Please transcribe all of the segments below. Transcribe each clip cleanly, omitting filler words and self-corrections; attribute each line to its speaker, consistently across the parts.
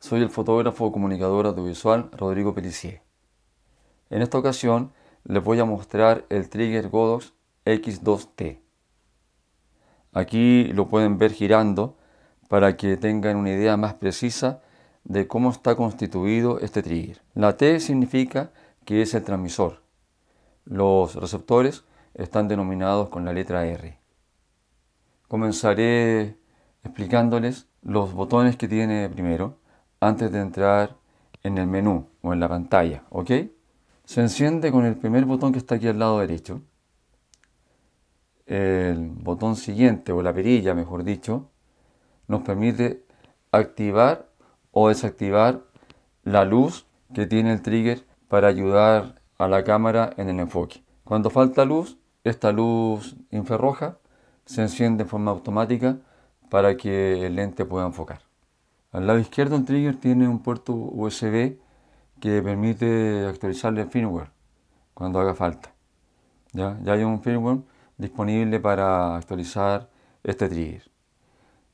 Speaker 1: Soy el fotógrafo comunicador audiovisual Rodrigo Pelicier. En esta ocasión les voy a mostrar el trigger Godox X2T. Aquí lo pueden ver girando para que tengan una idea más precisa de cómo está constituido este trigger. La T significa que es el transmisor. Los receptores están denominados con la letra R. Comenzaré explicándoles los botones que tiene primero antes de entrar en el menú o en la pantalla, ¿ok? Se enciende con el primer botón que está aquí al lado derecho. El botón siguiente, o la perilla mejor dicho, nos permite activar o desactivar la luz que tiene el trigger para ayudar a la cámara en el enfoque. Cuando falta luz, esta luz infrarroja se enciende de forma automática para que el lente pueda enfocar. Al lado izquierdo el trigger tiene un puerto USB que permite actualizarle el firmware cuando haga falta. Ya hay un firmware disponible para actualizar este trigger.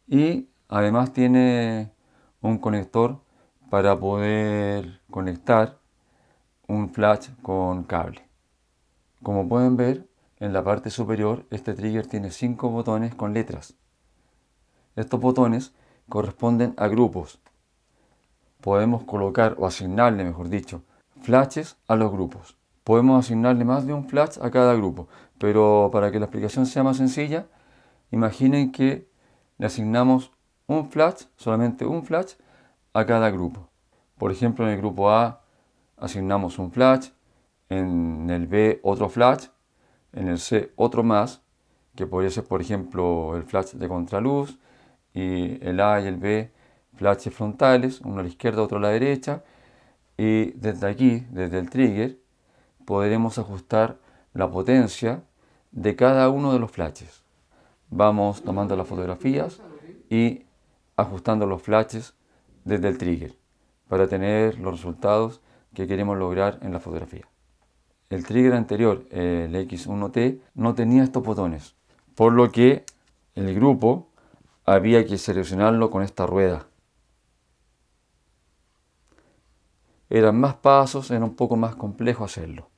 Speaker 1: Y además tiene un conector para poder conectar un flash con cable. Como pueden ver, en la parte superior este trigger tiene 5 botones con letras. Estos botones corresponden a grupos. Podemos colocar o asignarle, mejor dicho, flashes a los grupos. Podemos asignarle más de un flash a cada grupo, pero para que la explicación sea más sencilla, imaginen que le asignamos un flash, solamente un flash, a cada grupo. Por ejemplo, en el grupo A asignamos un flash, en el B otro flash, en el C otro más, que podría ser, por ejemplo, el flash de contraluz, y el A y el B flashes frontales, uno a la izquierda, otro a la derecha, y desde aquí, desde el trigger, podremos ajustar la potencia de cada uno de los flashes. Vamos tomando las fotografías y ajustando los flashes desde el trigger para tener los resultados que queremos lograr en la fotografía. El trigger anterior, el X1T, no tenía estos botones, por lo que el grupo había que seleccionarlo con esta rueda. Eran más pasos, era un poco más complejo hacerlo.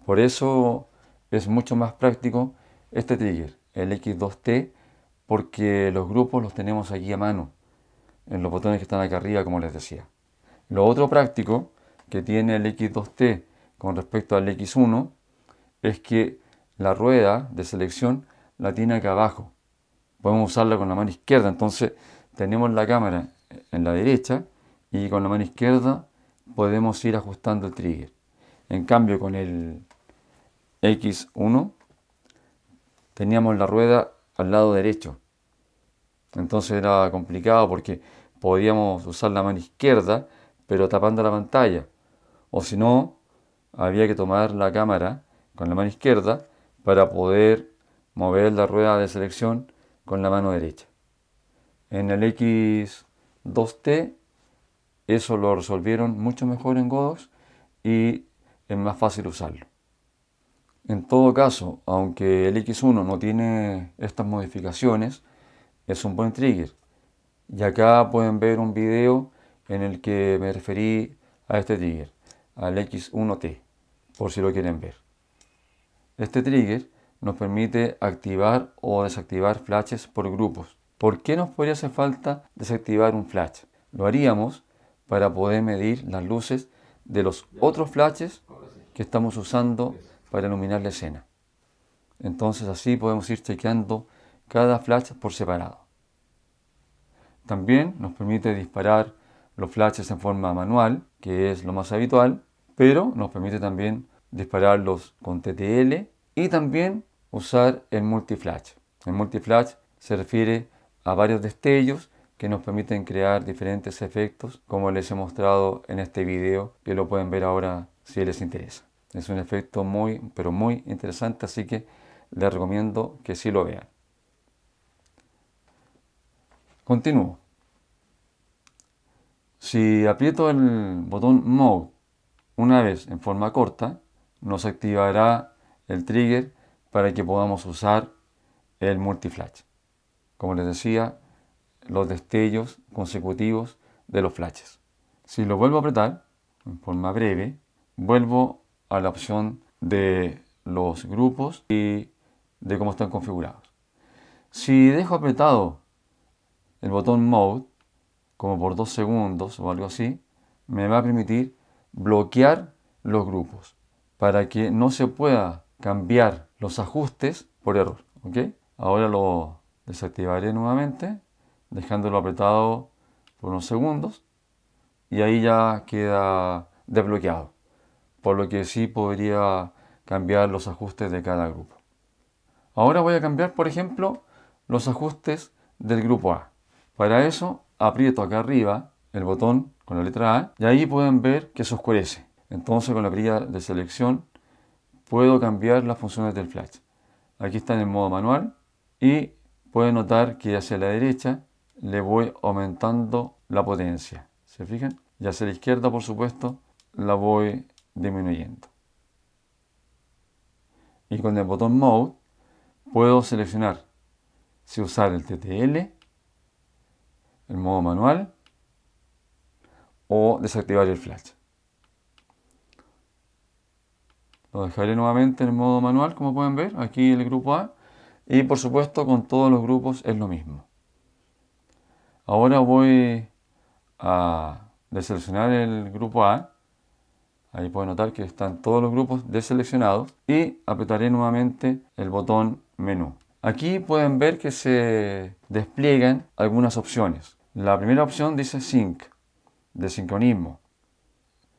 Speaker 1: Por eso es mucho más práctico este trigger, el X2T, porque los grupos los tenemos aquí a mano, en los botones que están acá arriba, como les decía. Lo otro práctico que tiene el X2T con respecto al X1 es que la rueda de selección la tiene acá abajo. Podemos usarla con la mano izquierda, entonces tenemos la cámara en la derecha y con la mano izquierda podemos ir ajustando el trigger. En cambio, con el X1 teníamos la rueda al lado derecho, entonces era complicado porque podíamos usar la mano izquierda pero tapando la pantalla, o si no, había que tomar la cámara con la mano izquierda para poder mover la rueda de selección con la mano derecha. En el X2T eso lo resolvieron mucho mejor en Godox y es más fácil usarlo. En todo caso, aunque el X1 no tiene estas modificaciones, es un buen trigger. Y acá pueden ver un video en el que me referí a este trigger, al X1T, por si lo quieren ver. Este trigger nos permite activar o desactivar flashes por grupos. ¿Por qué nos podría hacer falta desactivar un flash? Lo haríamos para poder medir las luces de los otros flashes que estamos usando para iluminar la escena. Entonces así podemos ir chequeando cada flash por separado. También nos permite disparar los flashes en forma manual, que es lo más habitual, pero nos permite también dispararlos con TTL y también usar el multiflash. El multiflash se refiere a varios destellos que nos permiten crear diferentes efectos, como les he mostrado en este video, que lo pueden ver ahora si les interesa. Es un efecto muy, pero muy interesante, así que les recomiendo que sí lo vean. Continúo. Si aprieto el botón Mode una vez en forma corta, nos activará el trigger para que podamos usar el multiflash. Como les decía, los destellos consecutivos de los flashes. Si lo vuelvo a apretar en forma breve, vuelvo a la opción de los grupos y de cómo están configurados. Si dejo apretado el botón Mode, como por 2 segundos o algo así, me va a permitir bloquear los grupos para que no se pueda cambiar los ajustes por error. ¿Ok? Ahora lo desactivaré nuevamente, dejándolo apretado por unos segundos, y ahí ya queda desbloqueado, por lo que sí podría cambiar los ajustes de cada grupo. Ahora voy a cambiar, por ejemplo, los ajustes del grupo A. Para eso aprieto acá arriba el botón con la letra A y ahí pueden ver que se oscurece. Entonces con la perilla de selección puedo cambiar las funciones del flash. Aquí está en el modo manual y pueden notar que hacia la derecha le voy aumentando la potencia. ¿Se fijan? Y hacia la izquierda, por supuesto, la voy disminuyendo. Y con el botón Mode puedo seleccionar si usar el TTL, el modo manual o desactivar el flash. Lo dejaré nuevamente en el modo manual, como pueden ver, aquí el grupo A. Y por supuesto con todos los grupos es lo mismo. Ahora voy a deseleccionar el grupo A. Ahí pueden notar que están todos los grupos deseleccionados. Y apretaré nuevamente el botón menú. Aquí pueden ver que se despliegan algunas opciones. La primera opción dice Sync, de sincronismo.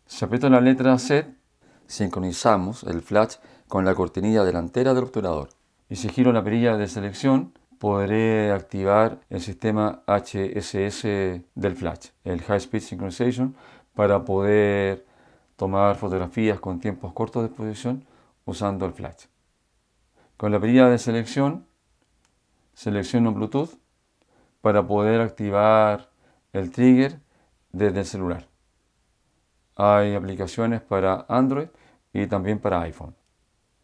Speaker 1: Si aprieto la letra Z, sincronizamos el flash con la cortinilla delantera del obturador. Y si giro la perilla de selección, podré activar el sistema HSS del flash, el High Speed Synchronization, para poder tomar fotografías con tiempos cortos de exposición usando el flash. Con la perilla de selección, selecciono Bluetooth para poder activar el trigger desde el celular. Hay aplicaciones para Android y también para iPhone.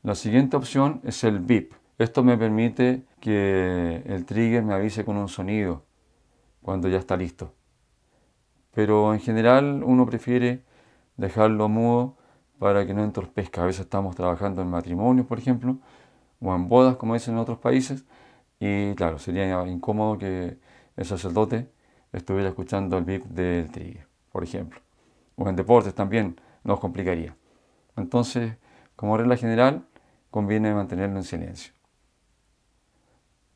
Speaker 1: La siguiente opción es el beep. Esto me permite que el trigger me avise con un sonido cuando ya está listo. Pero en general uno prefiere dejarlo mudo para que no entorpezca. A veces estamos trabajando en matrimonios, por ejemplo, o en bodas, como dicen en otros países, y claro, sería incómodo que el sacerdote estuviera escuchando el beep del trigger, por ejemplo. O en deportes también nos complicaría. Entonces, como regla general, conviene mantenerlo en silencio.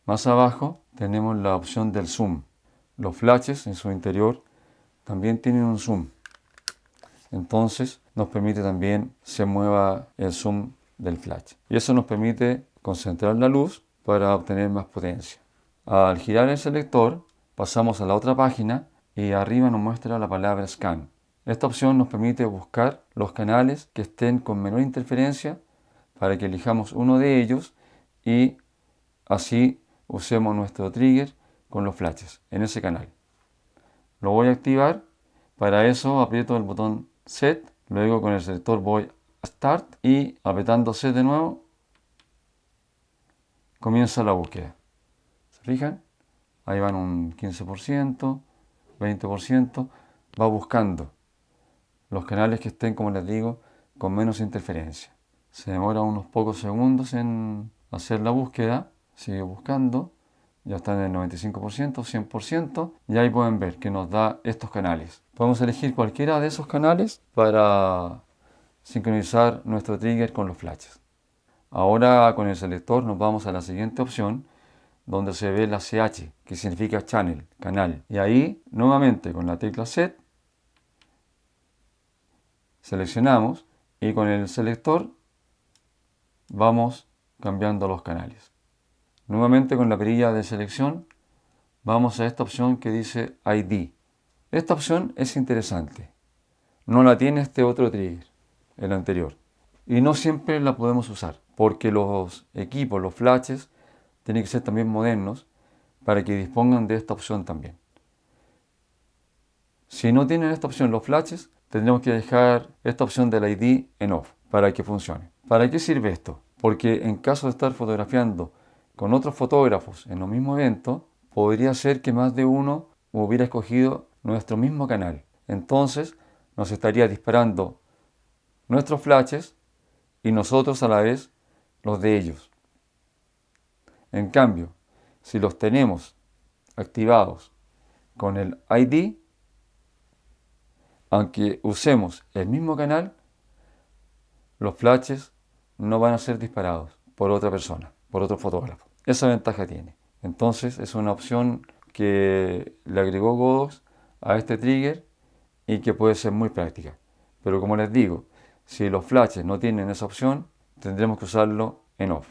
Speaker 1: Más abajo tenemos la opción del zoom. Los flashes en su interior también tienen un zoom. Entonces nos permite también se mueva el zoom del flash. Y eso nos permite concentrar la luz para obtener más potencia. Al girar el selector pasamos a la otra página y arriba nos muestra la palabra Scan. Esta opción nos permite buscar los canales que estén con menor interferencia para que elijamos uno de ellos y así usemos nuestro trigger con los flashes en ese canal. Lo voy a activar. Para eso aprieto el botón Set, luego con el selector voy a Start y apretando Set de nuevo comienza la búsqueda. ¿Se fijan? Ahí van un 15%, 20%, va buscando los canales que estén, como les digo, con menos interferencia. Se demora unos pocos segundos en hacer la búsqueda, sigue buscando, ya está en el 95%, 100%, y ahí pueden ver que nos da estos canales. Podemos elegir cualquiera de esos canales para sincronizar nuestro trigger con los flashes. Ahora con el selector nos vamos a la siguiente opción, donde se ve la CH, que significa channel, canal. Y ahí, nuevamente con la tecla Set, seleccionamos y con el selector vamos cambiando los canales. Nuevamente con la perilla de selección vamos a esta opción que dice ID. Esta opción es interesante. No la tiene este otro trigger, el anterior. Y no siempre la podemos usar, porque los equipos, los flashes, tienen que ser también modernos para que dispongan de esta opción también. Si no tienen esta opción los flashes, tendremos que dejar esta opción del ID en off para que funcione. ¿Para qué sirve esto? Porque en caso de estar fotografiando con otros fotógrafos en los mismos eventos, podría ser que más de uno hubiera escogido nuestro mismo canal. Entonces nos estaría disparando nuestros flashes y nosotros a la vez los de ellos. En cambio, si los tenemos activados con el ID, aunque usemos el mismo canal, los flashes no van a ser disparados por otra persona, por otro fotógrafo. Esa ventaja tiene. Entonces es una opción que le agregó Godox a este trigger y que puede ser muy práctica. Pero como les digo, si los flashes no tienen esa opción, tendremos que usarlo en off.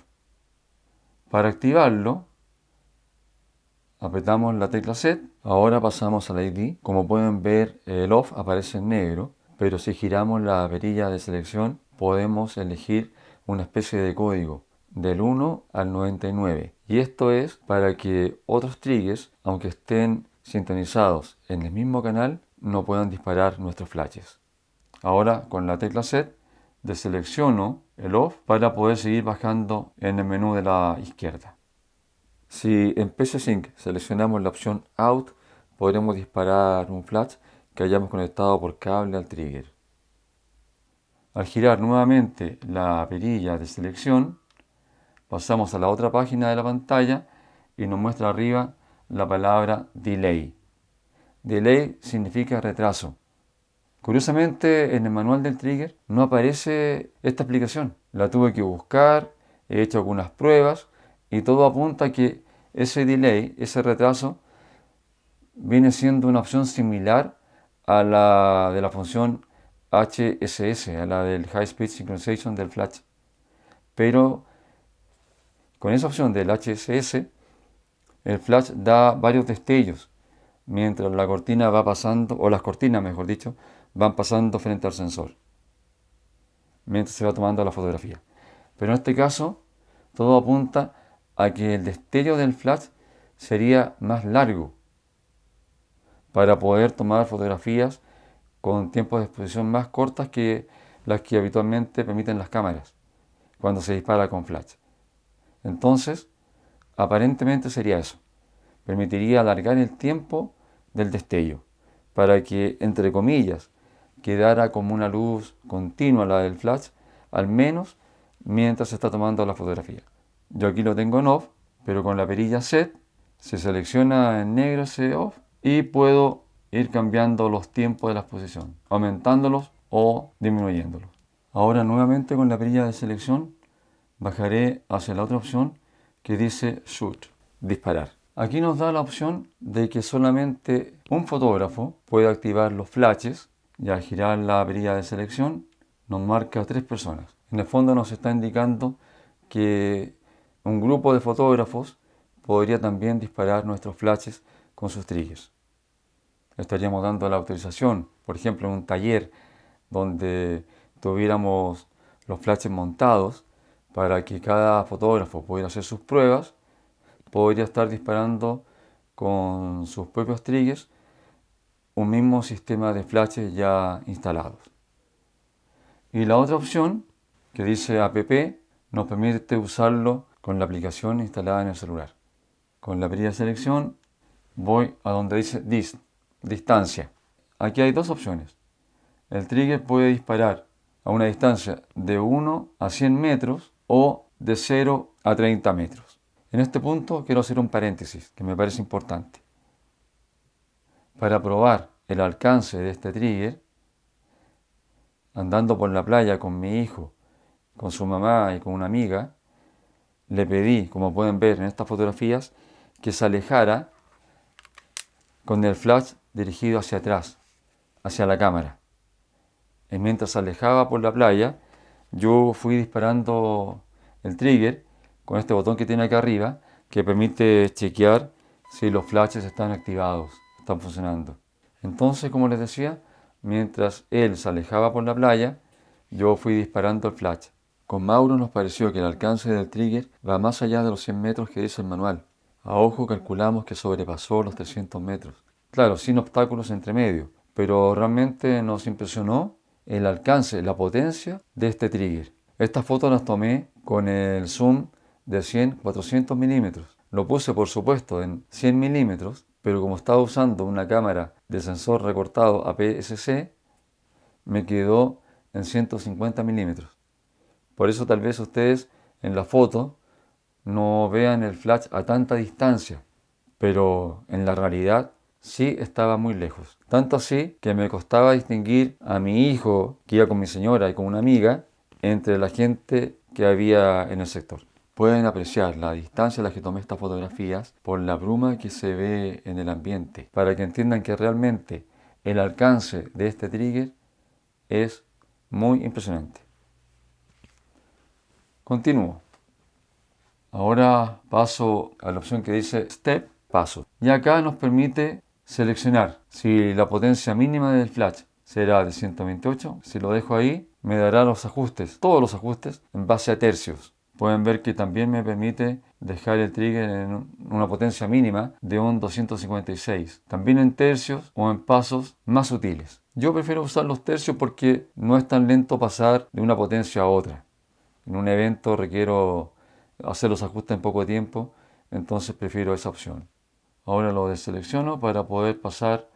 Speaker 1: Para activarlo, apretamos la tecla Set. Ahora pasamos al ID. Como pueden ver, el off aparece en negro, pero si giramos la perilla de selección, podemos elegir una especie de código del 1 al 99. Y esto es para que otros triggers, aunque estén sintonizados en el mismo canal, no puedan disparar nuestros flashes. Ahora con la tecla Set deselecciono el off para poder seguir bajando en el menú de la izquierda. Si en PC Sync seleccionamos la opción Out, podremos disparar un flash que hayamos conectado por cable al trigger. Al girar nuevamente la perilla de selección, pasamos a la otra página de la pantalla y nos muestra arriba la palabra Delay. Delay significa retraso. Curiosamente, en el manual del trigger no aparece esta explicación. La tuve que buscar, he hecho algunas pruebas y todo apunta a que ese delay, ese retraso, viene siendo una opción similar a la de la función HSS, a la del High Speed Synchronization del flash. Pero con esa opción del HSS, el flash da varios destellos mientras la cortina va pasando, o las cortinas mejor dicho, van pasando frente al sensor, mientras se va tomando la fotografía. Pero en este caso, todo apunta a que el destello del flash sería más largo para poder tomar fotografías con tiempos de exposición más cortas que las que habitualmente permiten las cámaras cuando se dispara con flash. Entonces, aparentemente sería eso. Permitiría alargar el tiempo del destello para que, entre comillas, quedara como una luz continua la del flash, al menos mientras se está tomando la fotografía. Yo aquí lo tengo en off, pero con la perilla Set se selecciona en negro ese off y puedo ir cambiando los tiempos de la exposición, aumentándolos o disminuyéndolos. Ahora nuevamente con la perilla de selección bajaré hacia la otra opción que dice Shoot, disparar. Aquí nos da la opción de que solamente un fotógrafo puede activar los flashes y al girar la perilla de selección nos marca 3 personas. En el fondo nos está indicando que un grupo de fotógrafos podría también disparar nuestros flashes con sus triggers. Estaríamos dando la autorización, por ejemplo, en un taller donde tuviéramos los flashes montados para que cada fotógrafo pudiera hacer sus pruebas, podría estar disparando con sus propios triggers un mismo sistema de flashes ya instalados. Y la otra opción, que dice app, nos permite usarlo con la aplicación instalada en el celular. Con la perilla de selección voy a donde dice distancia. Aquí hay dos opciones. El trigger puede disparar a una distancia de 1 a 100 metros o de 0 a 30 metros. En este punto quiero hacer un paréntesis que me parece importante. Para probar el alcance de este trigger, andando por la playa con mi hijo, con su mamá y con una amiga, le pedí, como pueden ver en estas fotografías, que se alejara con el flash dirigido hacia atrás, hacia la cámara. Y mientras se alejaba por la playa, yo fui disparando el trigger con este botón que tiene acá arriba, que permite chequear si los flashes están activados, están funcionando. Entonces, como les decía, mientras él se alejaba por la playa, yo fui disparando el flash. Con Mauro nos pareció que el alcance del trigger va más allá de los 100 metros que dice el manual. A ojo calculamos que sobrepasó los 300 metros. Claro, sin obstáculos entre medio, pero realmente nos impresionó el alcance, la potencia de este trigger. Estas fotos las tomé con el zoom de 100-400 milímetros, Lo puse por supuesto en 100 milímetros, pero como estaba usando una cámara de sensor recortado APS-C, me quedó en 150 milímetros. Por eso tal vez ustedes en la foto no vean el flash a tanta distancia, pero en la realidad sí estaba muy lejos. Tanto así que me costaba distinguir a mi hijo, que iba con mi señora y con una amiga, entre la gente que había en el sector. Pueden apreciar la distancia a la que tomé estas fotografías por la bruma que se ve en el ambiente, para que entiendan que realmente el alcance de este trigger es muy impresionante. Continúo. Ahora paso a la opción que dice Step, paso. Y acá nos permite seleccionar si la potencia mínima del flash será de 128. Si lo dejo ahí, me dará los ajustes, todos los ajustes, en base a tercios. Pueden ver que también me permite dejar el trigger en una potencia mínima de un 256. También en tercios o en pasos más sutiles. Yo prefiero usar los tercios porque no es tan lento pasar de una potencia a otra. En un evento requiero hacer los ajustes en poco tiempo, entonces prefiero esa opción. Ahora lo deselecciono para poder pasar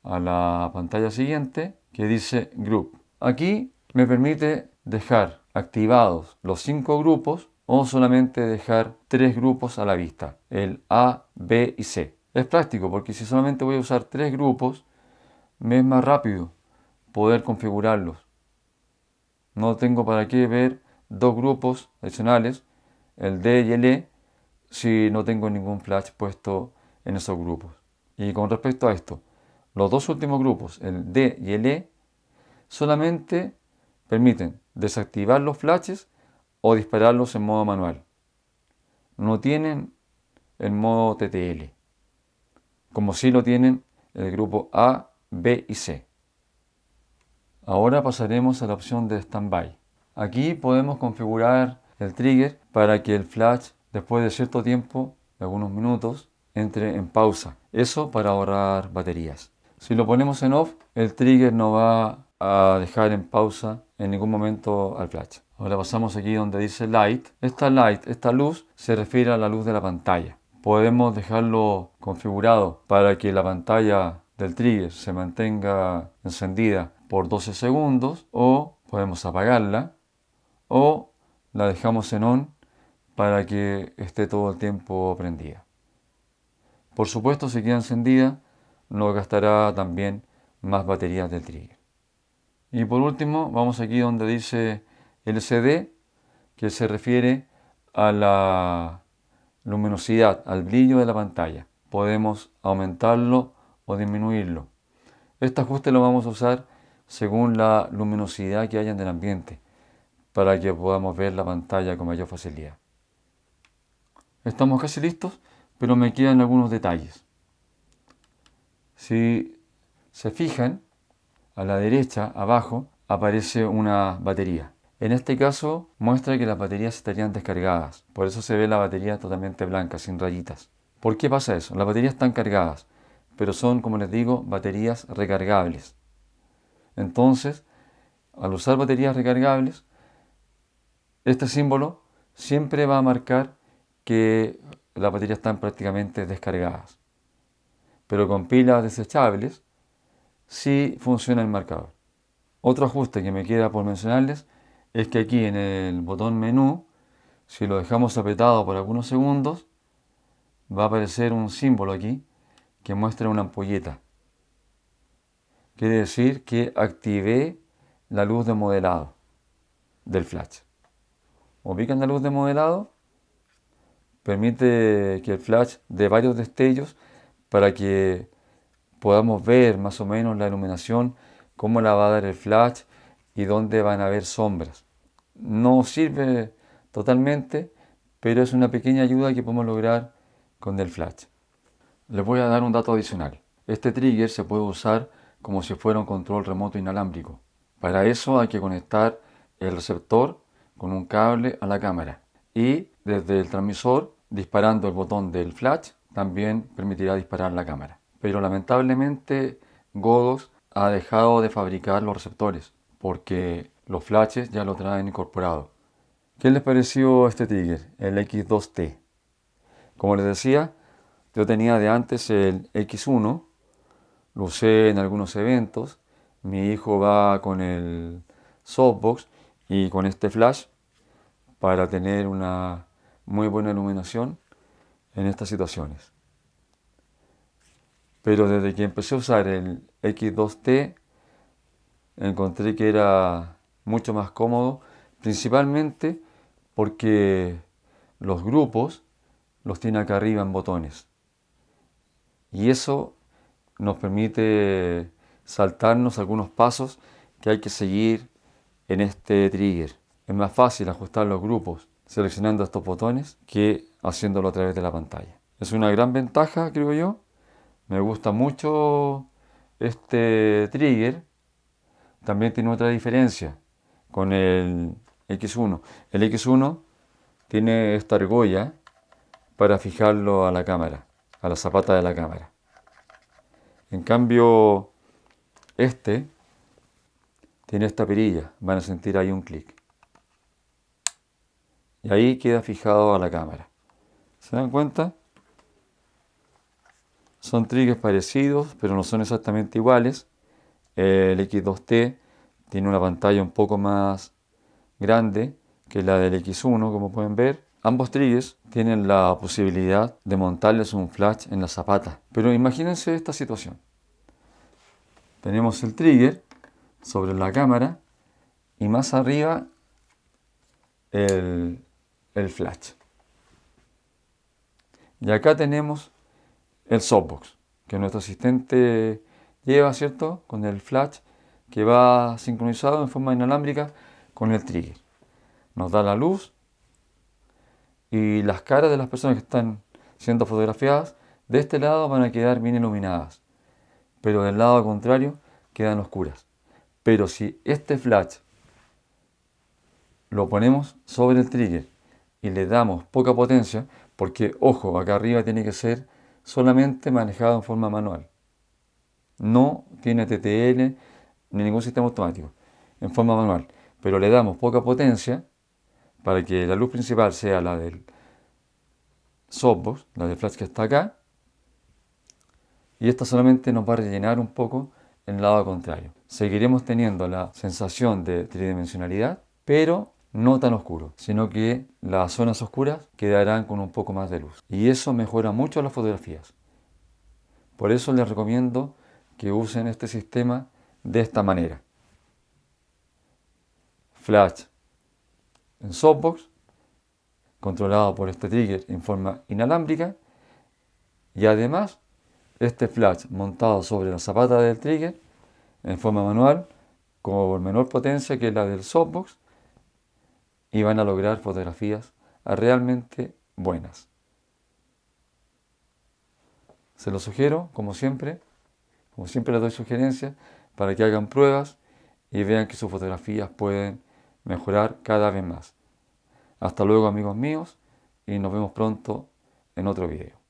Speaker 1: a la pantalla siguiente que dice Group. Aquí me permite dejar activados los 5 grupos o solamente dejar 3 grupos a la vista, el A, B y C. Es práctico porque si solamente voy a usar 3 grupos, me es más rápido poder configurarlos. No tengo para qué ver 2 grupos adicionales, el D y el E, si no tengo ningún flash puesto en esos grupos. Y con respecto a esto, los 2 últimos grupos, el D y el E, solamente permiten desactivar los flashes o dispararlos en modo manual. No tienen el modo TTL, como sí lo tienen el grupo A, B y C. Ahora pasaremos a la opción de Standby. Aquí podemos configurar el trigger para que el flash, después de cierto tiempo, de algunos minutos, entre en pausa. Eso para ahorrar baterías. Si lo ponemos en off, el trigger no va a dejar en pausa en ningún momento al flash. Ahora pasamos aquí donde dice Light. Esta luz, se refiere a la luz de la pantalla. Podemos dejarlo configurado para que la pantalla del trigger se mantenga encendida por 12 segundos, o podemos apagarla, o la dejamos en on para que esté todo el tiempo prendida. Por supuesto, si queda encendida, nos gastará también más baterías del trigger. Y por último, vamos aquí donde dice LCD, que se refiere a la luminosidad, al brillo de la pantalla. Podemos aumentarlo o disminuirlo. Este ajuste lo vamos a usar según la luminosidad que haya en el ambiente, para que podamos ver la pantalla con mayor facilidad. Estamos casi listos, pero me quedan algunos detalles. Si se fijan, a la derecha, abajo, aparece una batería. En este caso, muestra que las baterías estarían descargadas. Por eso se ve la batería totalmente blanca, sin rayitas. ¿Por qué pasa eso? Las baterías están cargadas, pero son, como les digo, baterías recargables. Entonces, al usar baterías recargables, este símbolo siempre va a marcar que las baterías están prácticamente descargadas. Pero con pilas desechables sí funciona el marcador. Otro ajuste que me queda por mencionarles es que aquí en el botón menú, si lo dejamos apretado por algunos segundos, va a aparecer un símbolo aquí que muestra una ampolleta. Quiere decir que activé la luz de modelado del flash. Ubican la luz de modelado, permite que el flash dé varios destellos para que podamos ver más o menos la iluminación, cómo la va a dar el flash y dónde van a haber sombras. No sirve totalmente, pero es una pequeña ayuda que podemos lograr con el flash. Les voy a dar un dato adicional. Este trigger se puede usar como si fuera un control remoto inalámbrico. Para eso hay que conectar el receptor con un cable a la cámara, y desde el transmisor, disparando el botón del flash, también permitirá disparar la cámara. Pero lamentablemente Godox ha dejado de fabricar los receptores porque los flashes ya lo traen incorporado. ¿Qué les pareció este trigger, el X2T? Como les decía, yo tenía de antes el X1, lo usé en algunos eventos. Mi hijo va con el softbox y con este flash para tener una muy buena iluminación en estas situaciones. Pero desde que empecé a usar el X2T, encontré que era mucho más cómodo, principalmente porque los grupos los tiene acá arriba en botones. Y eso nos permite saltarnos algunos pasos que hay que seguir en este trigger. Es más fácil ajustar los grupos seleccionando estos botones que haciéndolo a través de la pantalla. Es una gran ventaja, creo yo. Me gusta mucho este trigger. También tiene otra diferencia con el X1. El X1 tiene esta argolla para fijarlo a la cámara, a la zapata de la cámara. En cambio, este tiene esta perilla. Van a sentir ahí un clic. Y ahí queda fijado a la cámara. ¿Se dan cuenta? Son triggers parecidos, pero no son exactamente iguales. El X2T tiene una pantalla un poco más grande que la del X1, como pueden ver. Ambos triggers tienen la posibilidad de montarles un flash en la zapata. Pero imagínense esta situación. Tenemos el trigger sobre la cámara y más arriba el flash. Y acá tenemos el softbox que nuestro asistente lleva, ¿cierto? Con el flash que va sincronizado en forma inalámbrica con el trigger. Nos da la luz y las caras de las personas que están siendo fotografiadas de este lado van a quedar bien iluminadas, pero del lado contrario quedan oscuras. Pero si este flash lo ponemos sobre el trigger y le damos poca potencia, porque ojo, acá arriba tiene que ser solamente manejado en forma manual. No tiene TTL ni ningún sistema automático, en forma manual. Pero le damos poca potencia para que la luz principal sea la del softbox, la del flash que está acá, y esta solamente nos va a rellenar un poco el lado contrario. Seguiremos teniendo la sensación de tridimensionalidad, pero no tan oscuro, sino que las zonas oscuras quedarán con un poco más de luz. Y eso mejora mucho las fotografías. Por eso les recomiendo que usen este sistema de esta manera. Flash en softbox, controlado por este trigger en forma inalámbrica, y además este flash montado sobre la zapata del trigger en forma manual con menor potencia que la del softbox, y van a lograr fotografías realmente buenas. Se los sugiero, como siempre les doy sugerencias para que hagan pruebas y vean que sus fotografías pueden mejorar cada vez más. Hasta luego, amigos míos, y nos vemos pronto en otro video.